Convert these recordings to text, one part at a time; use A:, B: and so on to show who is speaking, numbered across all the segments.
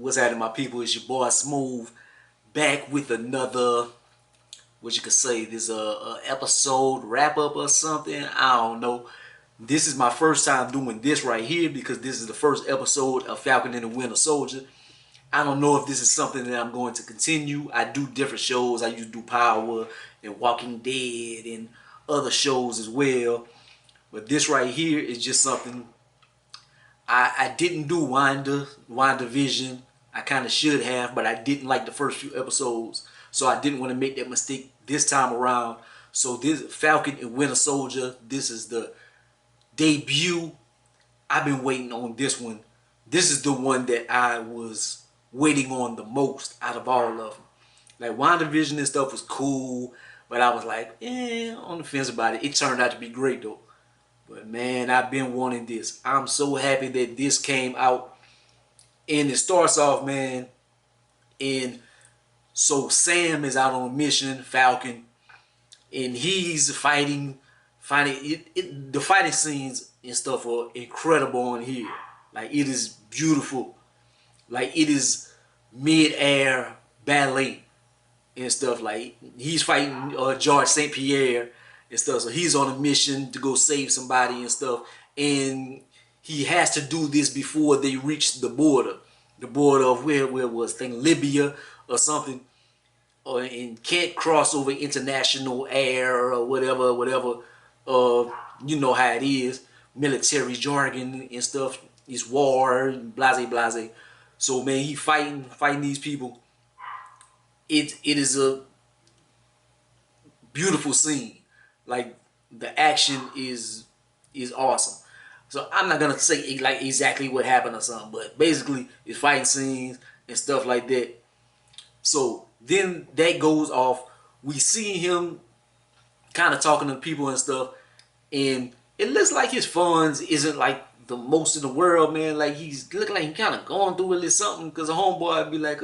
A: What's happening, my people? It's your boy Smooth, back with another, what you could say, this a episode wrap up or something. I don't know. This is my first time doing this right here because this is the first episode of Falcon and the Winter Soldier. I don't know if this is something that I'm going to continue. I do different shows. I used to do Power and Walking Dead and other shows as well. But this right here is just something I didn't do WandaVision. I kind of should have, but I didn't like the first few episodes. So I didn't want to make that mistake this time around. So this Falcon and Winter Soldier, this is the debut. I've been waiting on this one. This is the one that I was waiting on the most out of all of them. Like WandaVision and stuff was cool, but I was like, on the fence about it. It turned out to be great though. But man, I've been wanting this. I'm so happy that this came out. And it starts off, man, and so Sam is out on a mission, Falcon, and he's fighting the fighting scenes and stuff are incredible on here. Like, it is beautiful. Like, it is mid-air ballet and stuff. Like, he's fighting George St. Pierre and stuff. So he's on a mission to go save somebody and stuff. And he has to do this before they reach the border. The border of where was, I think, Libya or something. And can't cross over international air or whatever. You know how it is. Military jargon and stuff. It's war, blase. So, man, he fighting these people. It is a beautiful scene. Like, the action is awesome. So I'm not gonna say like exactly what happened or something, but basically it's fighting scenes and stuff like that. So then that goes off. We see him kind of talking to people and stuff, and it looks like his funds isn't like the most in the world, man. Like, he's looking like he kind of going through a little something, because a homeboy would be like,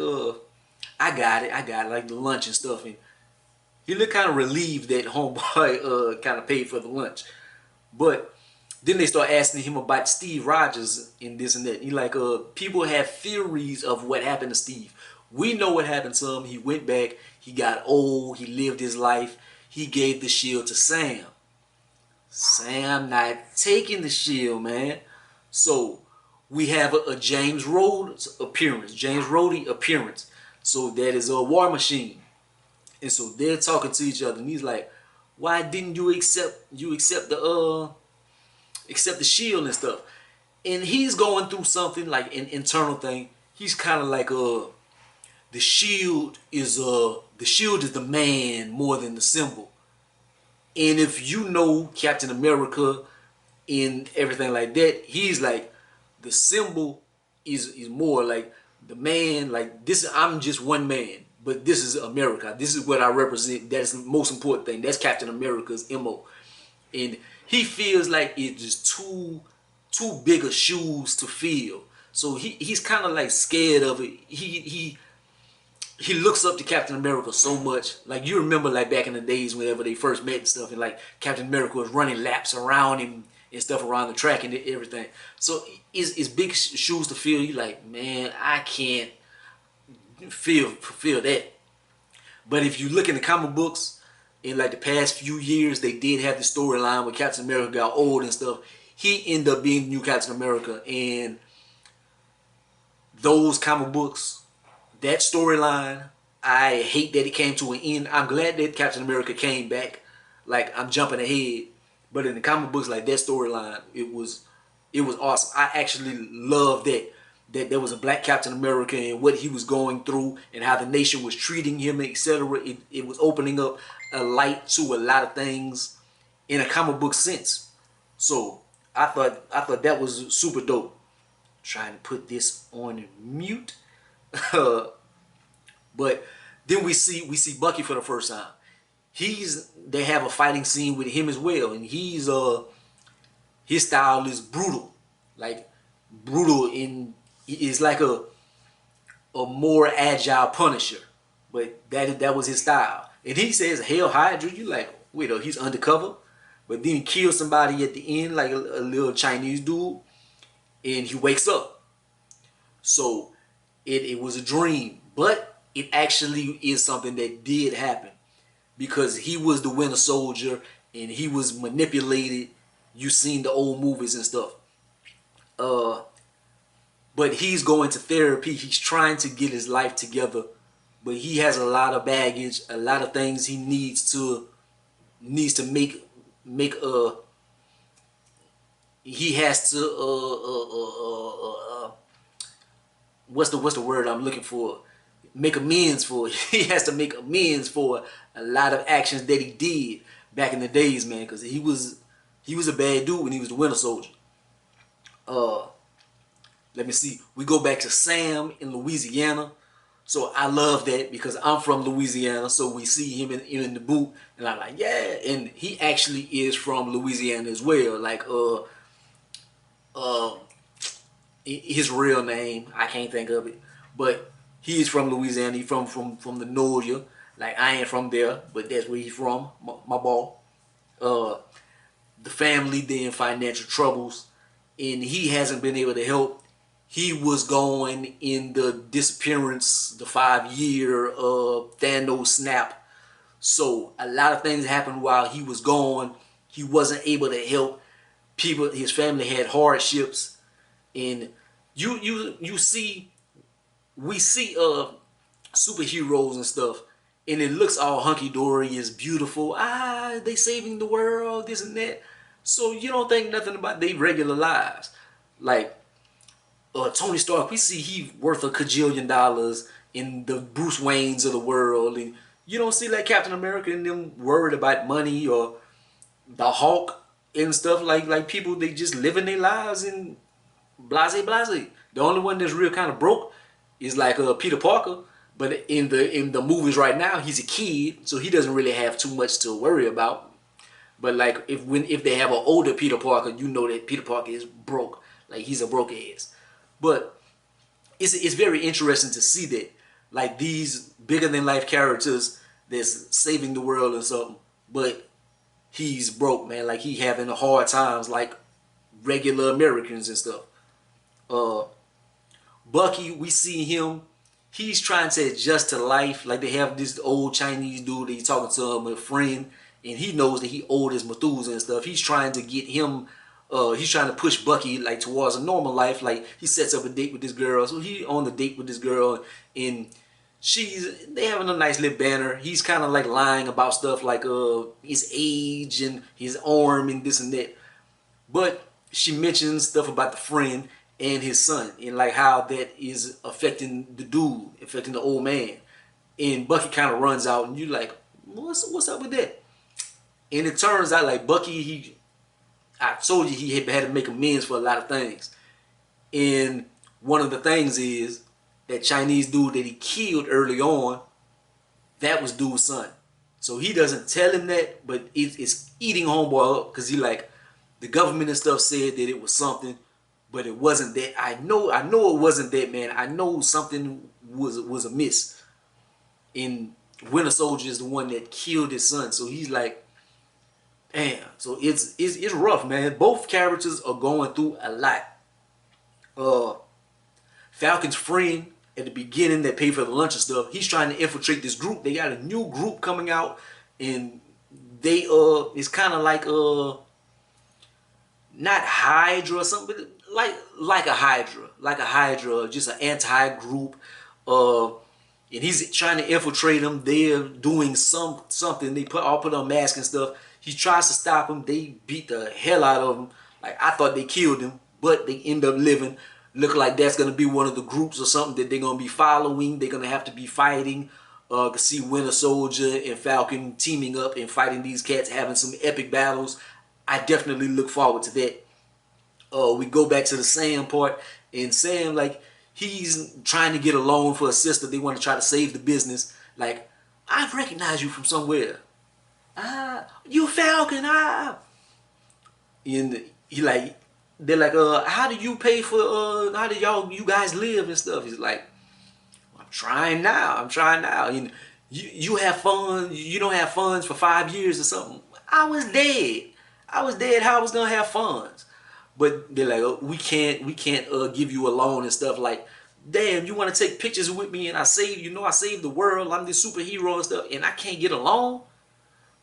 A: I got it, like the lunch and stuff, and he looked kind of relieved that homeboy kind of paid for the lunch. But then they start asking him about Steve Rogers and this and that. He like, people have theories of what happened to Steve. We know what happened to him. He went back. He got old. He lived his life. He gave the shield to Sam. Sam not taking the shield, man. So we have a James Rhodes appearance. James Rhodey appearance. So that is a War Machine. And so they're talking to each other. And he's like, why didn't you accept the shield and stuff? And he's going through something like an internal thing. He's kind of like the shield is the man more than the symbol. And if you know Captain America and everything like that, he's like, the symbol is more like the man. Like, this, I'm just one man, but this is America. This is what I represent. That's the most important thing. That's Captain America's MO. And he feels like it's just too big of shoes to fill. So he's kind of like scared of it. He looks up to Captain America so much. Like, you remember like back in the days whenever they first met and stuff, and like Captain America was running laps around him and stuff around the track and everything. So it's big shoes to fill. You like, man, I can't fulfill that. But if you look in the comic books, in like the past few years, they did have the storyline where Captain America got old and stuff. He ended up being new Captain America. And those comic books, that storyline, I hate that it came to an end. I'm glad that Captain America came back. Like, I'm jumping ahead. But in the comic books, like, that storyline, it was awesome. I actually loved that there was a black Captain America and what he was going through and how the nation was treating him, etc. It was opening up a light to a lot of things in a comic book sense. So I thought that was super dope. Trying to put this on mute. But then we see Bucky for the first time. They have a fighting scene with him as well, and his style is brutal. Like, brutal in, is like a more agile Punisher, but that was his style. And he says Hail Hydra. You like, wait, he's undercover, but then he kills somebody at the end, like a little Chinese dude, and he wakes up. So it was a dream, but it actually is something that did happen because he was the Winter Soldier and he was manipulated. You seen the old movies and stuff. Uh, but he's going to therapy. He's trying to get his life together, but he has a lot of baggage, a lot of things he needs to make he has to what's the word I'm looking for? Make amends for. He has to make amends for a lot of actions that he did back in the days, man. Because he was a bad dude when he was the Winter Soldier. Uh, Let me see. We go back to Sam in Louisiana. So I love that because I'm from Louisiana. So we see him in the boot, and I'm like, yeah. And he actually is from Louisiana as well. Like uh, his real name, I can't think of it, but he's from Louisiana. He's from the North. Like I ain't from there, but that's where he's from. My boy. Uh, the family, they're in financial troubles, and he hasn't been able to help. He was going in the disappearance, the 5-year Thanos snap. So a lot of things happened while he was gone. He wasn't able to help people. His family had hardships, and you see, we see superheroes and stuff, and it looks all hunky dory. It's beautiful. They saving the world, this and that. So you don't think nothing about their regular lives, like. Tony Stark, we see he worth a cajillion dollars in the Bruce Waynes of the world, and you don't see like Captain America and them worried about money or the Hulk and stuff like people they just living their lives in blase blase. The only one that's real kind of broke is like Peter Parker, but in the movies right now he's a kid, so he doesn't really have too much to worry about. But like if they have an older Peter Parker, you know that Peter Parker is broke, like he's a broke ass. But it's very interesting to see that, like these bigger than life characters that's saving the world or something, but he's broke, man. Like he having a hard times like regular Americans and stuff. Uh, Bucky, we see him. He's trying to adjust to life. Like they have this old Chinese dude that he's talking to him, a friend, and he knows that he old as Methuselah and stuff. He's trying to get him. He's trying to push Bucky like towards a normal life. Like he sets up a date with this girl, so he on the date with this girl, and they having a nice little banner. He's kind of like lying about stuff like his age and his arm and this and that. But she mentions stuff about the friend and his son and like how that is affecting the dude, affecting the old man. And Bucky kind of runs out, and you like, what's up with that? And it turns out like Bucky, I told you he had to make amends for a lot of things. And one of the things is that Chinese dude that he killed early on, that was dude's son. So he doesn't tell him that, but it's eating homeboy up because he like, the government and stuff said that it was something, but it wasn't that. I know it wasn't that, man. I know something was amiss. And Winter Soldier is the one that killed his son. So he's like, damn. So it's rough, man. Both characters are going through a lot. Falcon's friend at the beginning that paid for the lunch and stuff, he's trying to infiltrate this group. They got a new group coming out, and they it's kind of like not Hydra or something, but like a Hydra, just an anti-group. And he's trying to infiltrate them. They're doing something. They all put on masks and stuff. He tries to stop them. They beat the hell out of him. Like I thought they killed him, but they end up living. Look like that's gonna be one of the groups or something that they're gonna be following. They're gonna have to be fighting. To see Winter Soldier and Falcon teaming up and fighting these cats, having some epic battles. I definitely look forward to that. We go back to the Sam part, and Sam, like, he's trying to get a loan for a sister. They want to try to save the business. Like, I recognize you from somewhere. You Falcon, And he like, they're like, how do you pay for, how do you guys live and stuff? He's like, I'm trying now. And you have fun. You don't have funds for 5 years or something. I was dead. How I was gonna have funds? But they're like, we can't give you a loan and stuff. Like damn, you want to take pictures with me and I save, I saved the world. I'm this superhero and stuff, and I can't get along.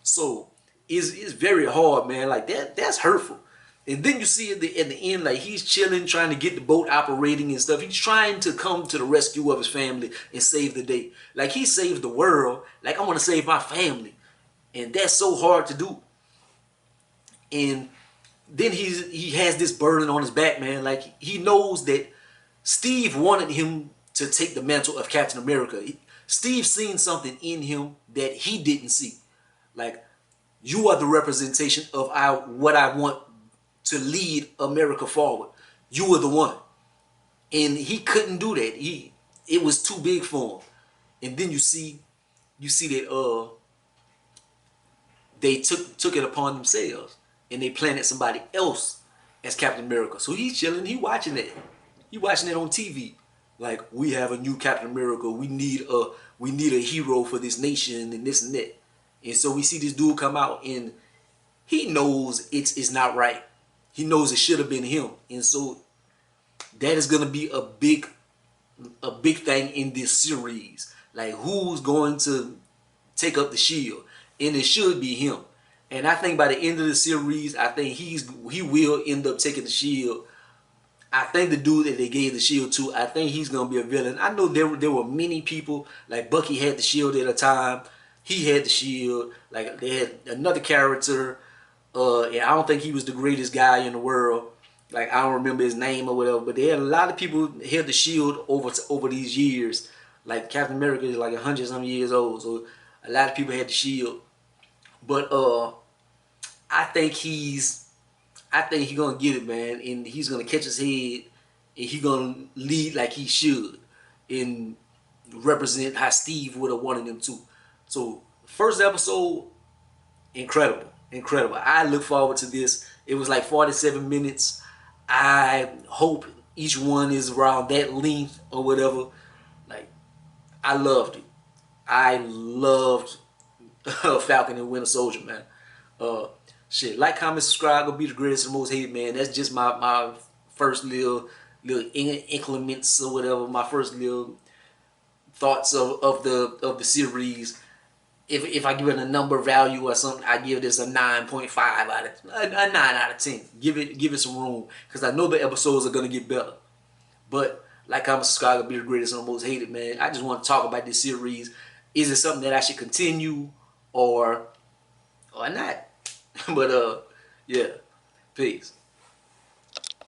A: So it's very hard, man. Like that's hurtful. And then you see at the end, like he's chilling, trying to get the boat operating and stuff. He's trying to come to the rescue of his family and save the day. Like he saved the world. Like I want to save my family, and that's so hard to do. And then he has this burden on his back, man. Like he knows that Steve wanted him to take the mantle of Captain America. Steve seen something in him that he didn't see. Like, you are the representation of what I want to lead America forward. You were the one. And he couldn't do that. It was too big for him. And then you see that they took it upon themselves and they planted somebody else as Captain America. So he's chilling, he watching it. He watching it on TV. Like, we have a new Captain America. We need a hero for this nation and this and that. And so we see this dude come out and he knows it's not right. He knows it should have been him. And so that is gonna be a big thing in this series. Like, who's going to take up the shield? And it should be him. And I think by the end of the series, I think he will end up taking the shield. I think the dude that they gave the shield to, I think he's gonna be a villain. I know there were many people, like Bucky had the shield at a time. He had the shield. Like they had another character. And I don't think he was the greatest guy in the world. Like I don't remember his name or whatever. But they had a lot of people held the shield over these years. Like Captain America is like 100-some years old, so a lot of people had the shield. But I think he's gonna get it, man, and he's gonna catch his head, and he's gonna lead like he should, and represent how Steve would have wanted him to. So first episode, incredible. I look forward to this. It was like 47 minutes. I hope each one is around that length or whatever. Like, I loved it. I loved Falcon and Winter Soldier, man. Shit, like, comment, subscribe. Go be the greatest and most hated, man. That's just my first little increments or whatever. My first little thoughts of the series. If I give it a number value or something, I give this a 9.5 out of a 9 out of 10. Give it some room, because I know the episodes are gonna get better. But like, comment, subscribe. Go be the greatest and most hated, man. I just want to talk about this series. Is it something that I should continue or not? But yeah, peace.